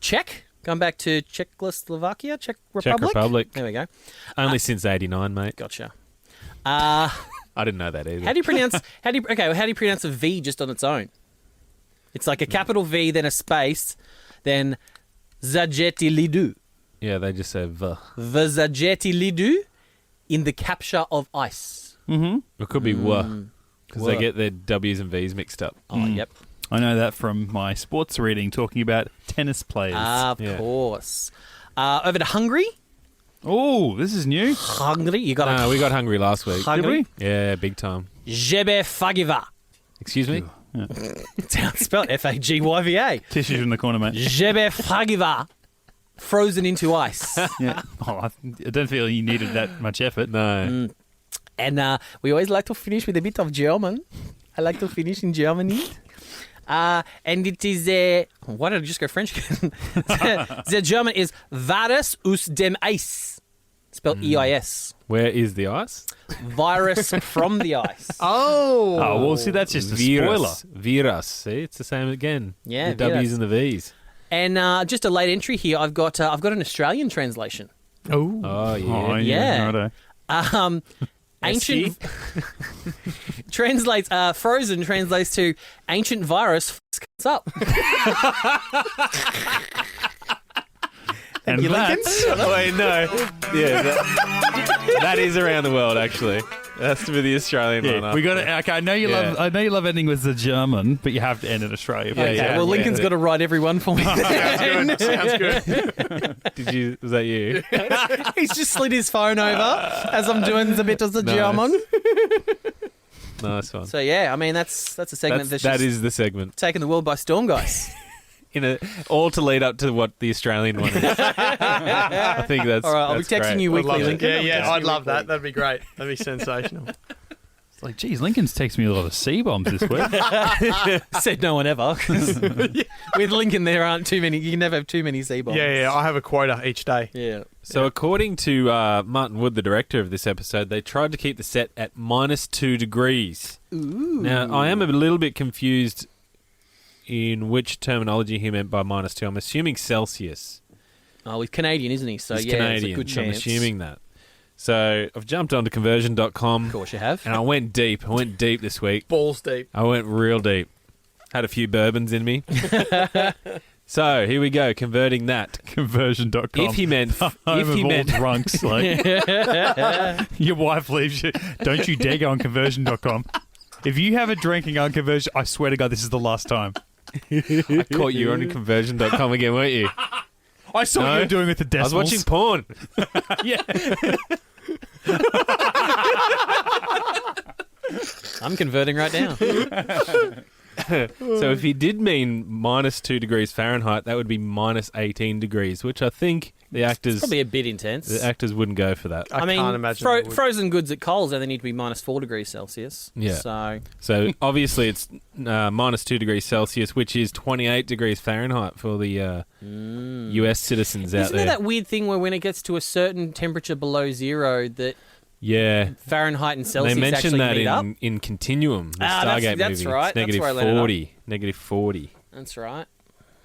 Czech. Going back to Czechoslovakia, Czech Republic. There we go. Only since '89, mate. Gotcha. I didn't know that either. How do you pronounce a V just on its own? It's like a capital V, then a space, then Zageti Lidu. Yeah, they just say V. The Zageti Lidu in the capture of ice. Mm-hmm. It could be W, because they get their W's and V's mixed up. Oh, yep. I know that from my sports reading, talking about tennis players. Of course. Over to Hungary. Oh, this is new. Hungary. You got No, we got hungry last week. Hungary? Did we? Yeah, big time. Jebe Fagiva. Excuse me? It's how it's spelled. Fagyva. Tissues in the corner, mate. Jebe Fagiva. Frozen into ice. Yeah. Oh, I don't feel you needed that much effort. No. And we always like to finish with a bit of German. I like to finish in Germany. And it is why did I just go French? The German is Virus aus dem Eis. Spelled E-I-S. Where is the ice? Virus from the ice. Oh. Oh, well, see, that's just a spoiler. Virus. See, it's the same again. Yeah, the W's virus. and the V's. And just a late entry here. I've got an Australian translation. Oh, yeah. Yeah. Righto. Ancient translates frozen translates to ancient virus f***s up. And you, that's... Wait, no. Yeah, that is around the world, actually. It has to be the Australian one. Yeah, we got to. Okay, I know you love. I know you love ending with the German, but you have to end in Australia. Yeah, Okay, yeah. well, Lincoln's got to write every one for me. Sounds good. Was that you? He's just slid his phone over as I'm doing the bit of the Nice. German. Nice one. So yeah, I mean that's a segment that's That just is the segment. taking the world by storm, guys. All to lead up to what the Australian one is. I think that's All right, I'll be that's texting great. you I'd weekly, love it. Lincoln. Yeah, I'd love that. That'd be great. That'd be sensational. It's like, geez, Lincoln's texted me a lot of C-bombs this week. Said no one ever. 'Cause with Lincoln, there aren't too many. You can never have too many C-bombs. Yeah, I have a quota each day. Yeah. So according to Martin Wood, the director of this episode, they tried to keep the set at -2 degrees. Ooh. Now, I am a little bit confused in which terminology he meant by -2. I'm assuming Celsius. Oh, he's Canadian, isn't he? So He's yeah, Canadian. it's a good chance. I'm assuming that. So I've jumped onto conversion.com. Of course you have. And I went deep. I went deep this week. Balls deep. I went real deep. Had a few bourbons in me. So here we go, converting that. Conversion.com. If he meant, drunks, like your wife leaves you. Don't you dare go on conversion.com. If you have a drinking on conversion, I swear to God, this is the last time. I caught you on conversion.com again, weren't you? I saw what you were doing with the I was decimals. watching porn. Yeah. I'm converting right now. So if he did mean -2 degrees Fahrenheit, that would be -18 degrees, which I think the actors Probably a bit intense. wouldn't go for that. I mean, can't imagine they would. frozen goods at Coles only need to be -4 degrees Celsius. Yeah. So So obviously it's -2 degrees Celsius, which is 28 degrees Fahrenheit for the US citizens out isn't there. there that weird thing where when it gets to a certain temperature below zero that Yeah. Fahrenheit and Celsius They mentioned actually that meet up. in Continuum, the Stargate that's movie. right. It's That's negative where I let it up. 40. Negative 40. That's right.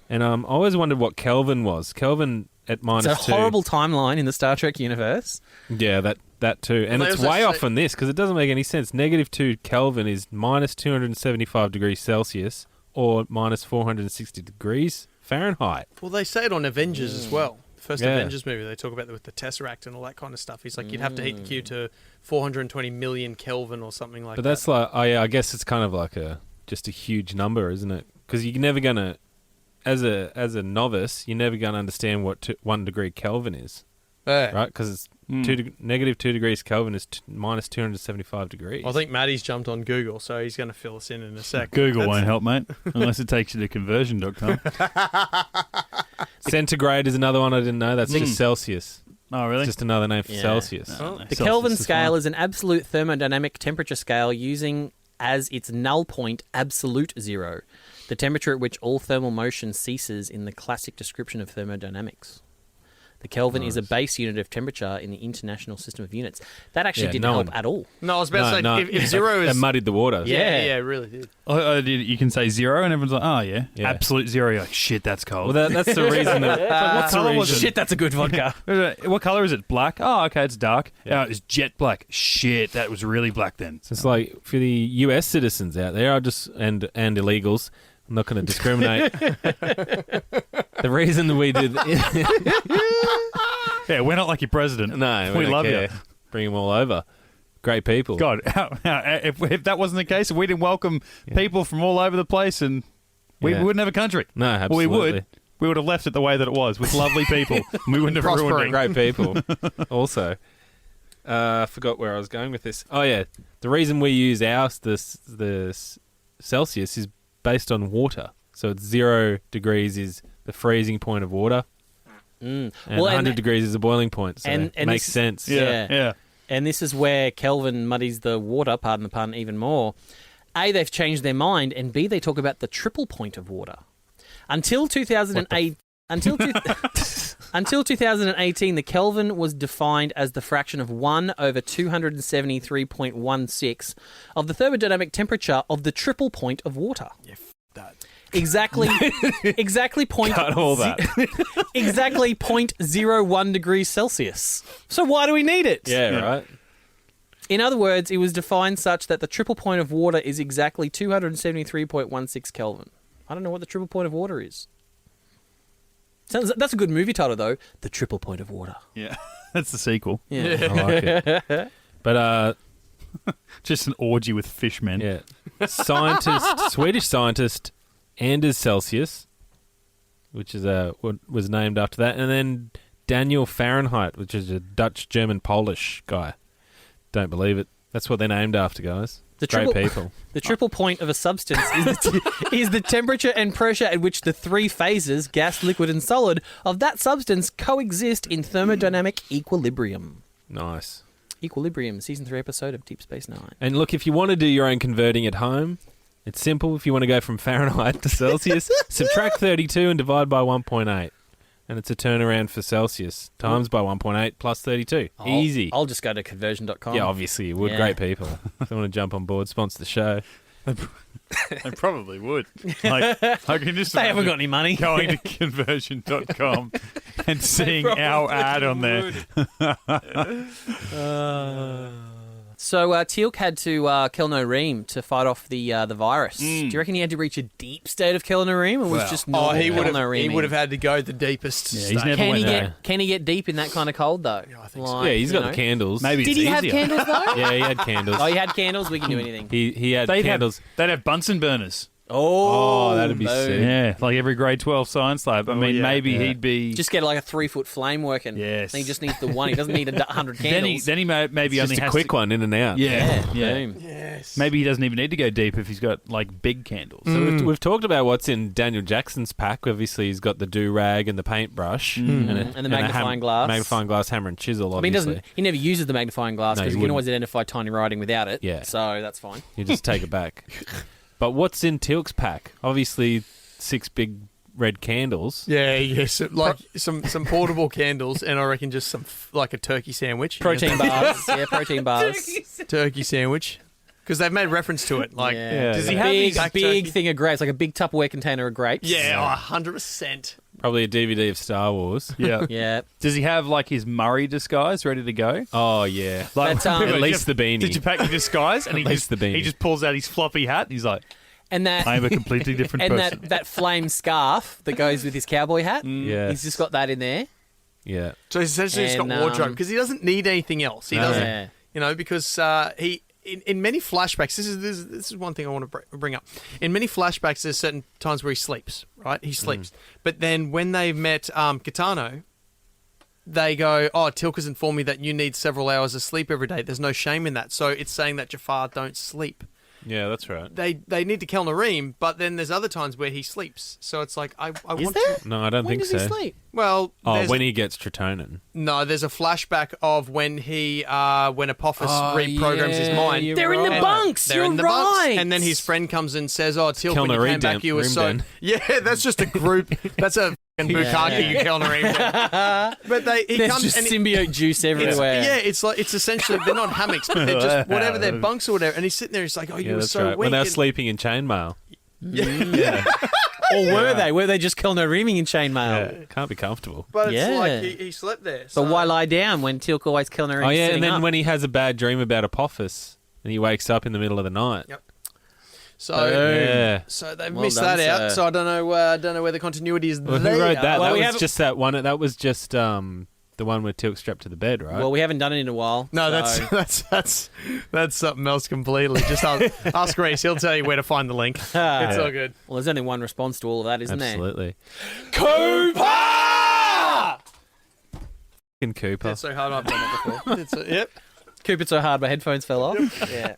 And I always wondered what Kelvin was. Kelvin at minus It's a 2. horrible timeline in the Star Trek universe. Yeah, that too. And They it's also way say- off on this because it doesn't make any sense. Negative 2 Kelvin is minus 275 degrees Celsius or minus 460 degrees Fahrenheit. Well, they say it on Avengers as well. The first Yeah. Avengers movie, they talk about with the Tesseract and all that kind of stuff. He's like, you'd have to heat the cube to 420 million Kelvin or something like But that. that's like, oh yeah, I guess it's kind of like just a huge number, isn't it? Because you're never gonna, as a novice, you're never gonna understand what 1 degree Kelvin is, Yeah. right? Because it's negative 2 degrees Kelvin is minus 275 degrees. I think Maddie's jumped on Google, so he's going to fill us in a sec. Google won't help, mate, unless it takes you to conversion.com. Centigrade is another one I didn't know. That's just Celsius. Oh, really? It's just another name for Yeah. Celsius. The Kelvin scale is an absolute thermodynamic temperature scale using as its null point absolute zero, the temperature at which all thermal motion ceases in the classic description of thermodynamics. The Kelvin is a base unit of temperature in the International System of Units. That actually Yeah, didn't no help one- at all. No, I was about to say, No, if zero that is... muddied the water. Yeah, it really did. You can say 0 and everyone's like, oh, yeah. Yeah. Absolute 0. You're like, shit, that's cold. Well, that's the reason that. what colour was it? Shit, that's a good vodka. What colour is it? Black? Oh, okay, it's dark. Oh, it's jet black. Shit, that was really black then. It's like for the US citizens out there, and illegals. I'm not going to discriminate. The reason that we did. Yeah, we're not like your president. No, we don't love care. you. Bring them all over. Great people. God, if that wasn't the case, if we didn't welcome people from all over the place, and we Yeah. wouldn't have a country. No, absolutely. Well, we would have left it the way that it was, with lovely people. And we wouldn't have ruined it. Great people. Also, I forgot where I was going with this. Oh yeah, the reason we use the Celsius is based on water. So it's 0 degrees is the freezing point of water, and 100 degrees is the boiling point. So and it makes this- sense. Yeah. And this is where Kelvin muddies the water, pardon the pun, even more. A, they've changed their mind, and B, they talk about the triple point of water. Until 2008, until 2018, the Kelvin was defined as the fraction of 1 over 273.16 of the thermodynamic temperature of the triple point of water. Yeah, that. Exactly point Cut all that. exactly 0.01 degrees Celsius. So why do we need it? Yeah, right. In other words, it was defined such that the triple point of water is exactly 273.16 Kelvin. I don't know what the triple point of water is. That's a good movie title, though. The Triple Point of Water. Yeah. That's the sequel. Yeah. I like it. But Just an orgy with fishmen. yeah, Swedish scientist Anders Celsius, which is what was named after that, and then Daniel Fahrenheit, which is a Dutch, German, Polish guy. Don't believe it. That's what they're named after, guys. Great people. The triple point of a substance is the temperature and pressure at which the three phases, gas, liquid, and solid, of that substance coexist in thermodynamic equilibrium. Nice. Equilibrium, Season 3 episode of Deep Space Nine. And look, if you want to do your own converting at home, it's simple. If you want to go from Fahrenheit to Celsius, subtract 32 and divide by 1.8. And it's a turnaround for Celsius. Times by 1.8 plus 32. Easy. I'll just go to conversion.com. Yeah, obviously you would. Yeah. Great people. If they want to jump on board, sponsor the show. They probably would. Like, I can just They haven't imagine got any money. going to conversion.com and seeing our ad on there. So Teal'c had to kill no Ream to fight off the virus. Do you reckon he had to reach a deep state of kill no Ream, or was just normal he would kill no Ream? have had to go the deepest. Yeah, he's state. never Can he went there. can he get deep in that kind of cold though? Yeah, I think so. Like, Yeah, he's you got know. the candles. Maybe Did it's he have easier. candles though? Yeah, he had candles. Oh, he had candles. We can do anything. He had They'd candles. have Bunsen burners. Oh, that'd be boom. sick. Yeah, like every grade 12 science lab. I mean, yeah. maybe Yeah. he'd be... Just get like a 3-foot flame working. Yes. And he just needs the one. He doesn't need 100 then candles. he maybe It's only just a has quick to... one, in and out. Yeah, Boom. Yes. Maybe he doesn't even need to go deep if he's got, like, big candles. So we've talked about what's in Daniel Jackson's pack. Obviously, he's got the do-rag and the paintbrush. And the magnifying glass. Magnifying glass, hammer and chisel, I mean, obviously. he never uses the magnifying glass No, because he you can wouldn't. always identify tiny writing without it. Yeah. So that's fine. You just take it back. But what's in Teal'c's pack? Obviously, 6 big red candles. Yeah, yes, like some portable candles, and I reckon just some like a turkey sandwich, Protein bars. Yeah, protein bars. turkey sandwich, because they've made reference to it. Like, does he have have these big thing of grapes, like a big Tupperware container of grapes? Yeah, 100%. Probably a DVD of Star Wars. Yeah. Yeah. Does he have like his Murray disguise ready to go? Oh, yeah. That's, At least the beanie. Did you pack your disguise? And At least the beanie. he just pulls out his floppy hat and he's like, And that I am a completely different and person. that flame scarf that goes with his cowboy hat. Yes. He's just got that in there. Yeah. So he's essentially just got And, wardrobe because he doesn't need anything else. He No. doesn't, Yeah. you know, because he in many flashbacks. This is one thing I want to bring up. In many flashbacks, there's certain times where he sleeps. Right, he sleeps. But then when they met Kitano, they go, "Oh, Teal'c has informed me that you need several hours of sleep every day. There's no shame in that." So it's saying that Jafar don't sleep. Yeah, that's right. They need to kill Nareem, but then there's other times where he sleeps. So it's like I Is want there? to. No, I don't When think does so. he sleep? Well, Oh, there's- when he gets Tritonin. no, there's a flashback of when when Apophis reprograms his mind. They're in the And bunks. They're You're in the right. bunks. And then his friend comes and says, "Oh, Teal'c, when you Kelner came back, you were Reem so..." Den. Yeah, that's just a group. That's a fucking bukkake, you Kelner Reem Den. But he There's comes just and symbiote juice everywhere. it's like it's essentially they're not hammocks, but they're just whatever their bunks or whatever. And he's sitting there, he's like, "Oh, you Yeah, were that's so right. weak." When they were and- sleeping in chainmail. Yeah. Or were they? Were they just Kelno reaming in chainmail? Yeah, can't be comfortable. But it's Yeah. like he slept there. But So. why lie down when Teal'c always Kelno reams? Oh, yeah, sitting and then up? when he has a bad dream about Apophis and he wakes up in the middle of the night. Yep. So Yeah. So they've Well missed done, that out. sir. So I don't know where the continuity is. Well, there. who wrote that? Well, That we was haven't- just that one. That was just the one where Teal'c strapped to the bed, right? Well, we haven't done it in a while. No, so- that's something else completely. Just ask Rhys. He'll tell you where to find the link. It's all good. Well, there's only one response to all of that, isn't Absolutely. Cooper! Fucking Cooper. It's so hard. I've done it before. Yep. there? Coop it so hard my headphones fell off. Yeah.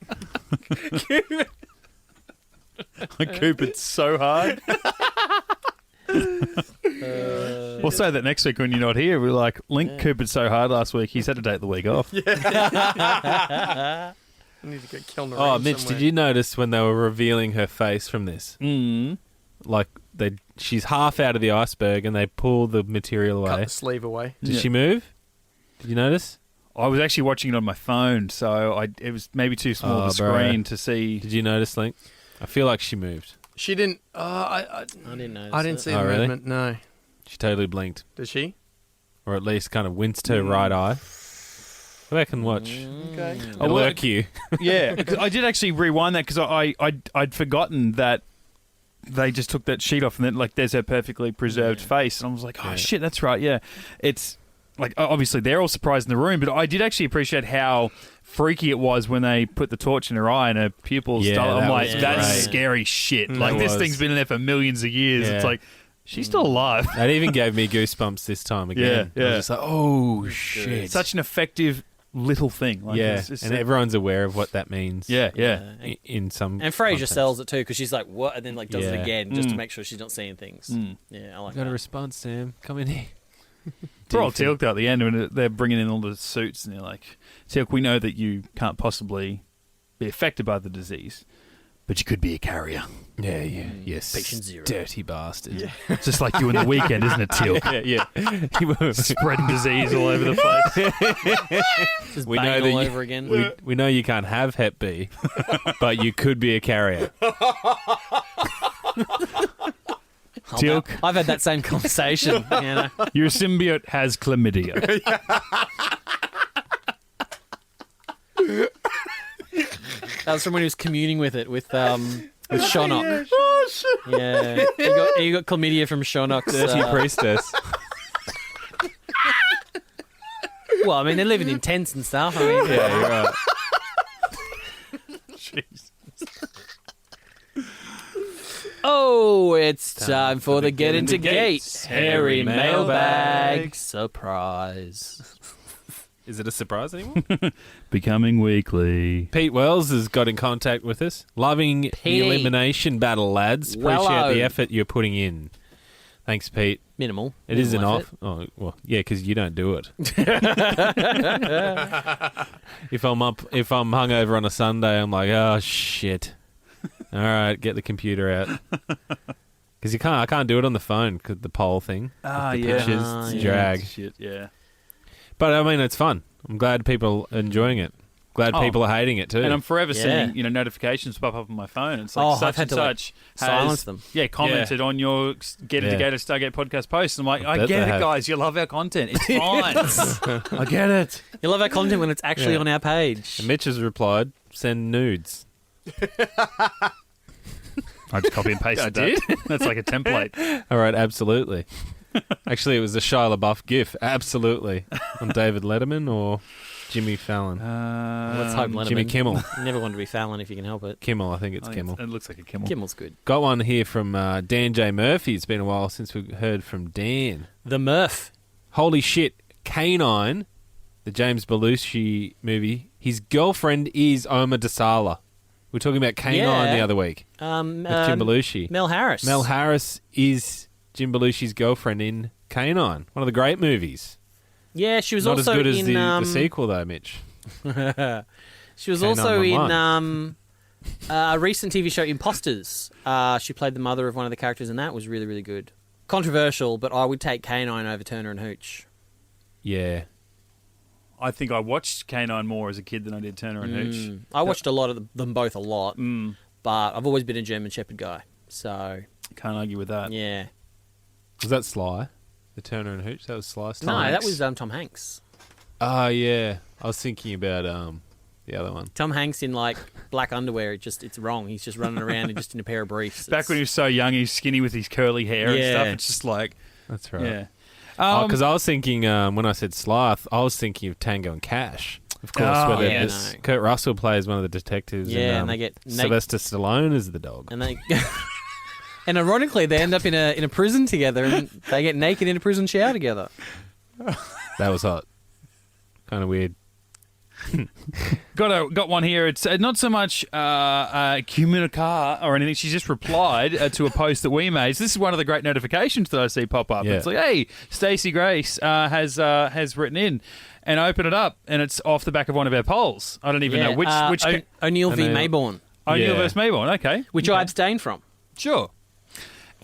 I coop it so hard. We'll say that next week when you're not here. We're like, Link cooped so hard last week, he's had to take the week off. I need to go kill Nareem Oh, Mitch, somewhere. did you notice when they were revealing her face from this? Mm. Like, she's half out of the iceberg and they pull the material Cut away. the sleeve away. Did Yeah. she move? Did you notice? I was actually watching it on my phone, so it was maybe too small of a bro. screen to see. Did you notice, Link? I feel like she moved. She didn't. I didn't know. I didn't see Oh, the really? movement. No. She totally blinked. Did she? Or at least kind of winced her right eye. Go back and watch. Okay. It'll irk you. Yeah, 'cause I did actually rewind that because I'd forgotten that they just took that sheet off and then like there's her perfectly preserved face, and I was like, oh shit, that's right. Yeah, it's like obviously they're all surprised in the room, but I did actually appreciate how freaky it was when they put the torch in her eye and her pupils. Yeah, I'm that like, was that's great. scary shit. Like It this was. thing's been in there for millions of years. Yeah. It's like she's still alive. That even gave me goosebumps this time again. Yeah, I yeah. was just like, oh, shit. Such an effective little thing. Like, yeah, it's and everyone's aware of what that means. yeah. In some And Frasier context. sells it too because she's like, "What?" and then like does it Yeah. again just to make sure she's not seeing things. Yeah, I like I got a that. response, Sam. Come in here. Poor old Teal'c though, at the end when they're bringing in all the suits and they're like, Teal'c, we know that you can't possibly be affected by the disease, but you could be a carrier. Yeah, yes. Patient zero. Dirty bastard. It's just like you in the weekend, isn't it, Teal'c? Yeah. He was. Spreading disease all over the place. Just We know bang that all you- over again. We know you can't have Hep B, but you could be a carrier. Teal'c, I've had that same conversation. You know, your symbiote has chlamydia. that was from when he was communing with it with Shonok. Oh shit. Yeah, he got chlamydia from Shonok's. Dirty priestess. Well, I mean, they're living in tents and stuff. I mean, Yeah, you're right. Oh, it's time for the Get Into Geek Gates Harry Mailbag Mailbag surprise. Is it a surprise anymore? Becoming weekly. Pete Wells has got in contact with us. Loving the Petey. elimination battle, lads. Appreciate Wello. the effort you're putting in. Thanks, Pete. Minimal. It is an Minimal off. Oh, well, yeah, because you don't do it. If I'm hungover on a Sunday, I'm like, oh shit. All right, get the computer out. Because I can't do it on the phone because the poll thing. Ah, the yeah. pictures, it's drag. Shit, yeah. But I mean, it's fun. I'm glad people are enjoying it. Glad people are hating it too. And I'm forever seeing notifications pop up on my phone. It's like such and such has silence them. Yeah, commented on your Get Into Geek Stargate podcast post. I'm like, I get it, guys. You love our content. It's fine. I get it. You love our content when it's actually on our page. And Mitch has replied, "Send nudes." I just copy and pasted that. That's like a template. All right, absolutely. Actually, it was a Shia LaBeouf gif. Absolutely. On David Letterman or Jimmy Fallon? Let's hope Letterman. Jimmy Kimmel. You never want to be Fallon if you can help it. Kimmel, I think it's Kimmel. It looks like a Kimmel. Kimmel's good. Got one here from Dan J. Murphy. It's been a while since we heard from Dan. The Murph. Holy shit. Canine, the James Belushi movie, his girlfriend is Oma DeSala. We were talking about Canine the other week with Jim Belushi. Mel Harris. Mel Harris is Jim Belushi's girlfriend in Canine, one of the great movies. Yeah, she was Not also as good in as the sequel, though, Mitch. She was also in a recent TV show, Imposters. She played the mother of one of the characters, and that was really, really good. Controversial, but I would take Canine over Turner and Hooch. Yeah. I think I watched Canine more as a kid than I did Turner and Hooch. I watched a lot of them both a lot, but I've always been a German Shepherd guy, so... Can't argue with that. Yeah. Was that Sly? The Turner and Hooch? That was Sly? No, that was Tom Hanks. Oh, yeah. I was thinking about the other one. Tom Hanks in, like, black underwear. It's wrong. He's just running around just in a pair of briefs. Back when he was so young, he was skinny with his curly hair and stuff. It's just like... That's right. Yeah. Because I was thinking, when I said Sly, I was thinking of Tango and Cash. Of course, Kurt Russell plays one of the detectives. Yeah, and they get... Sylvester Stallone is the dog. And they... And ironically, they end up in a prison together, and they get naked in a prison shower together. That was hot. Kind of weird. Got one here. It's not so much communicar or anything. She's just replied to a post that we made. So this is one of the great notifications that I see pop up. Yeah. It's like, hey, Stacey Grace has written in, and I open it up, and it's off the back of one of our polls. I don't even know which. O'Neill v. Mayborn. O'Neill versus Mayborn. Okay, which I abstained from. Sure.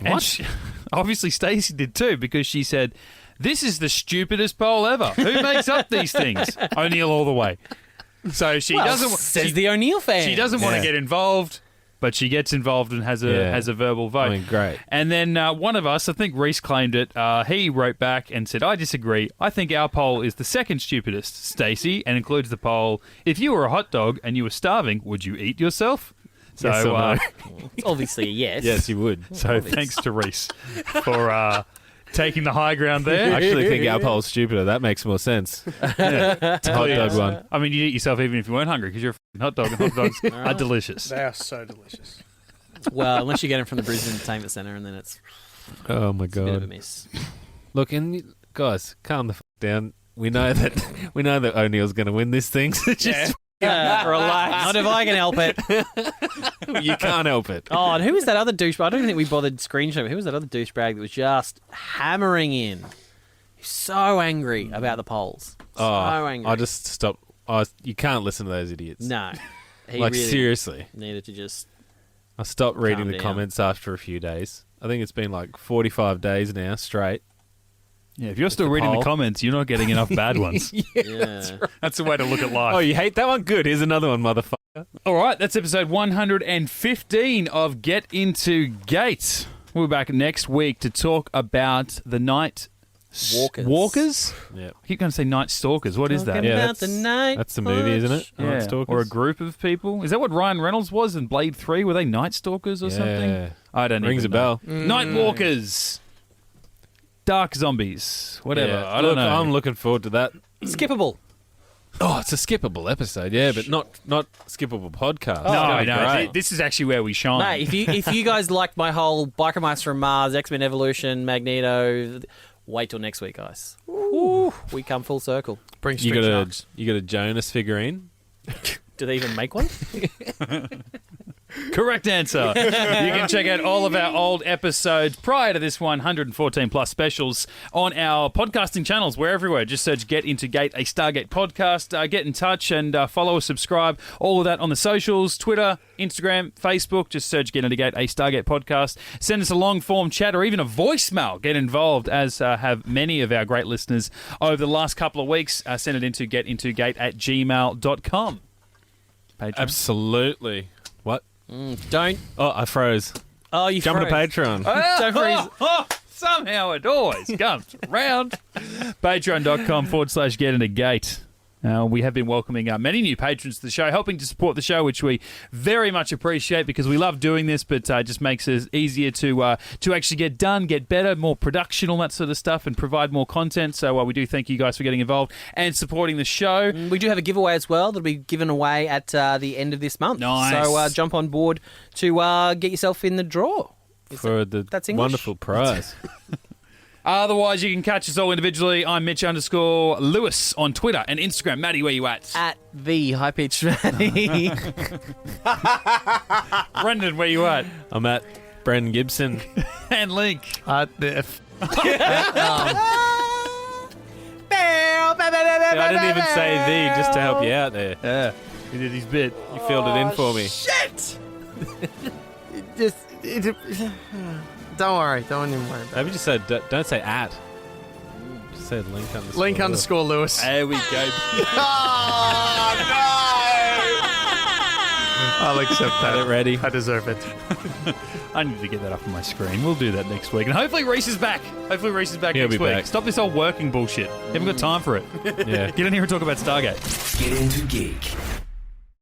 What? And obviously, Stacey did too, because she said, "This is the stupidest poll ever. Who makes up these things?" O'Neill all the way. So she doesn't. Says the O'Neill fan. She doesn't want to get involved, but she gets involved and has a verbal vote. I mean, great. And then one of us, I think Rhys claimed it. He wrote back and said, "I disagree. I think our poll is the second stupidest, Stacey," and includes the poll: "If you were a hot dog and you were starving, would you eat yourself?" So, yes or no? It's obviously a yes. Yes, you would. So thanks to Rhys for taking the high ground there. I actually think our poll's stupider. That makes more sense. It's a hot dog one. I mean, you'd eat yourself even if you weren't hungry because you're a f***ing hot dog, and hot dogs are delicious. They are so delicious. Well, unless you get them from the Brisbane Entertainment Centre, and then it's Oh my a bit of a god! miss. Look, and guys, calm the down. We know that O'Neill's going to win this thing. So just Relax. Not if I can help it. you can't help it. Oh, and who was that other douchebag? I don't think we bothered screenshotting. Who was that other douchebag that was just hammering in? So angry about the polls. So angry. I just stopped. You can't listen to those idiots. No. He like, really seriously. needed to just... I stopped reading calm the down. comments after a few days. I think it's been like 45 days now straight. Yeah, if you're still the reading poll. the comments, you're not getting enough bad ones. Yeah. That's the way to look at life. Oh, you hate that one? Good. Here's another one, motherfucker. All right, that's episode 115 of Get Into Geek. We'll be back next week to talk about the night walkers. Yep. I keep going to say night stalkers. What is that? Talking Yeah, about the night That's the movie, isn't it? Yeah. Night Stalkers. Or a group of people. Is that what Ryan Reynolds was in Blade 3? Were they night stalkers or something? Yeah. I don't Rings even a know. bell. Night walkers. Dark zombies. Whatever. Yeah. I don't know. I'm looking forward to that. Skippable. Oh, it's a skippable episode, yeah, but not skippable podcast. It's no, gonna be no. great. This is actually where we shine. Mate, if you guys liked my whole Biker Mice from Mars, X-Men Evolution, Magneto, wait till next week, guys. Ooh, we come full circle. Bring You Street got Sharks. a Jonas figurine? Do they even make one? Correct answer. You can check out all of our old episodes prior to this 114 plus specials on our podcasting channels. We're everywhere. Just search Get Into Gate, a Stargate podcast. Get in touch and follow us, subscribe. All of that on the socials, Twitter, Instagram, Facebook. Just search Get Into Gate, a Stargate podcast. Send us a long-form chat or even a voicemail. Get involved, as have many of our great listeners over the last couple of weeks. Send it into getintogate@gmail.com. Patreon. Absolutely. What? Don't. Oh, I froze. Oh, you Jump to froze. Patreon. Don't freeze. Somehow it always comes around. Patreon.com/getintogate. We have been welcoming many new patrons to the show, helping to support the show, which we very much appreciate because we love doing this, but it just makes it easier to actually get done, get better, more production, all that sort of stuff, and provide more content. So we do thank you guys for getting involved and supporting the show. We do have a giveaway as well that'll be given away at the end of this month. Nice. So jump on board to get yourself in the draw. For That's the English? wonderful prize. Otherwise, you can catch us all individually. I'm Mitch_Lewis on Twitter and Instagram. Maddie, where you at? At the High Pitch Maddie. Brendan, where you at? I'm at Brendan Gibson. And Link. At the I didn't even say the, just to help you out there. Yeah, he did his bit. You filled it in for me. Shit! Don't worry. Don't even worry about it. Maybe just say, don't say at. Just say link_. Link_Lewis. There we go. I'll accept that. Get it ready. I deserve it. I need to get that up on my screen. We'll do that next week. And hopefully Rhys is back. He'll next be week. back. Stop this old working bullshit. You haven't got time for it. Yeah. Get in here and talk about Stargate. Get Into Geek.